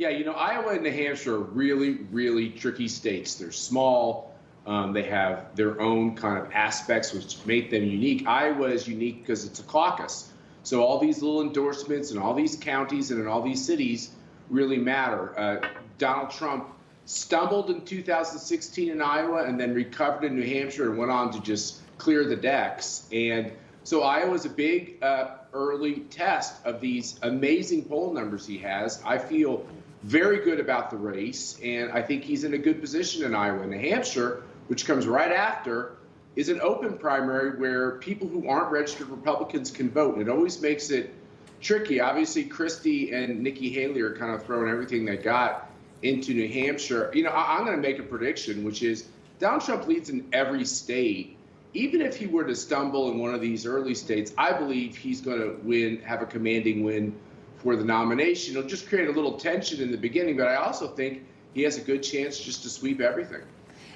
Yeah, Iowa and New Hampshire are really, really tricky states. They're small. They have their own kind of aspects which make them unique. Iowa is unique because it's a caucus. So all these little endorsements and all these counties and in all these cities really matter. Donald Trump stumbled in 2016 in Iowa and then recovered in New Hampshire and went on to just clear the decks. And so Iowa's a big early test of these amazing poll numbers he has. I feel very good about the race, and I think he's in a good position in Iowa. New Hampshire, which comes right after, is an open primary where people who aren't registered Republicans can vote, and it always makes it tricky. Obviously, Christie and Nikki Haley are kind of throwing everything they got into New Hampshire. I'm going to make a prediction, which is Donald Trump leads in every state. Even if he were to stumble in one of these early states, I believe he's going to have a commanding win for the nomination. It'll just create a little tension in the beginning, but I also think he has a good chance just to sweep everything.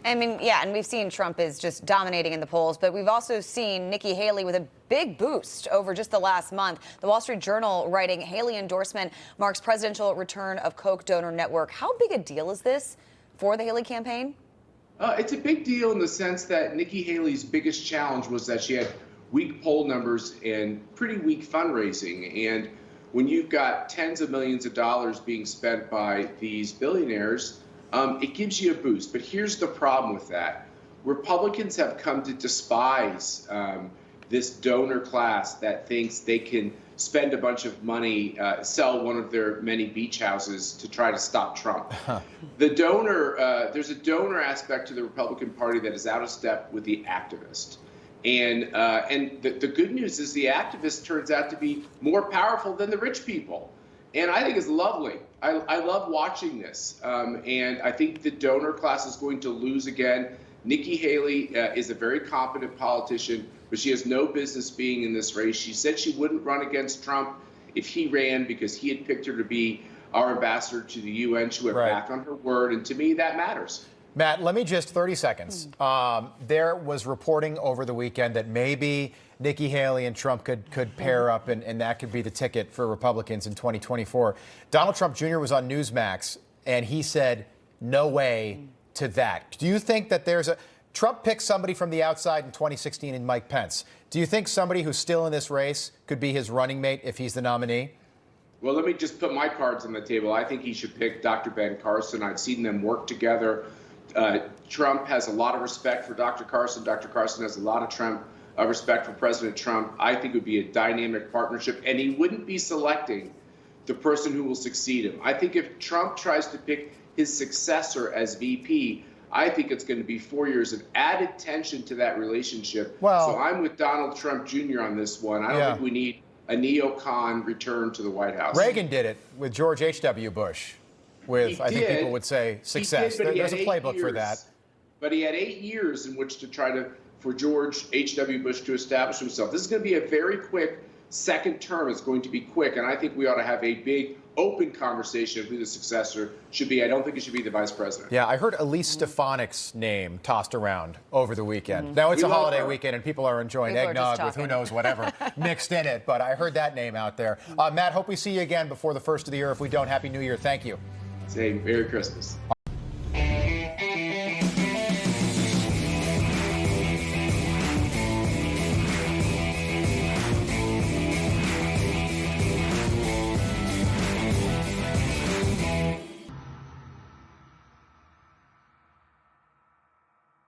I mean, yeah, and we've seen Trump is just dominating in the polls, but we've also seen Nikki Haley with a big boost over just the last month. The Wall Street Journal writing, Haley endorsement marks presidential return of Koch donor network. How big a deal is this for the Haley campaign? It's a big deal in the sense that Nikki Haley's biggest challenge was that she had weak poll numbers and pretty weak fundraising. And when you've got tens of millions of dollars being spent by these billionaires, it gives you a boost. But here's the problem with that. Republicans have come to despise this donor class that thinks they can spend a bunch of money, sell one of their many beach houses to try to stop Trump. The donor, there's a donor aspect to the Republican Party that is out of step with the activist. And the good news is the activist turns out to be more powerful than the rich people. And I think it's lovely. I love watching this. And I think the donor class is going to lose again. Nikki Haley is a very competent politician, but she has no business being in this race. She said she wouldn't run against Trump if he ran because he had picked her to be our ambassador to the UN. She went back on her word, and to me, that matters. Matt, let me just 30 seconds. There was reporting over the weekend that maybe Nikki Haley and Trump could pair up, and that could be the ticket for Republicans in 2024. Donald Trump Jr. was on Newsmax, and he said, no way to that. Do you think that Trump picked somebody from the outside in 2016 in Mike Pence. Do you think somebody who's still in this race could be his running mate if he's the nominee? Well, let me just put my cards on the table. I think he should pick Dr. Ben Carson. I've seen them work together. Trump has a lot of respect for Dr. Carson. Dr. Carson has a lot of respect for President Trump. I think it would be a dynamic partnership, and he wouldn't be selecting the person who will succeed him. I think if Trump tries to pick his successor as VP, I think it's going to be 4 years of added tension to that relationship. Well, so I'm with Donald Trump Jr. on this one. I don't think we need a neocon return to the White House. Reagan did it with George H.W. Bush. With, I think people would say, success. There's a playbook for that. But he had 8 years in which to try for George H.W. Bush to establish himself. This is going to be a very quick second term. It's going to be quick, and I think we ought to have a big, open conversation of who the successor should be. I don't think it should be the vice president. Yeah, I heard Elise Stefanik's name tossed around over the weekend. Now, it's a holiday weekend, and people are enjoying eggnog with who knows whatever mixed in it, but I heard that name out there. Matt, hope we see you again before the first of the year. If we don't, Happy New Year. Thank you. Say Merry Christmas.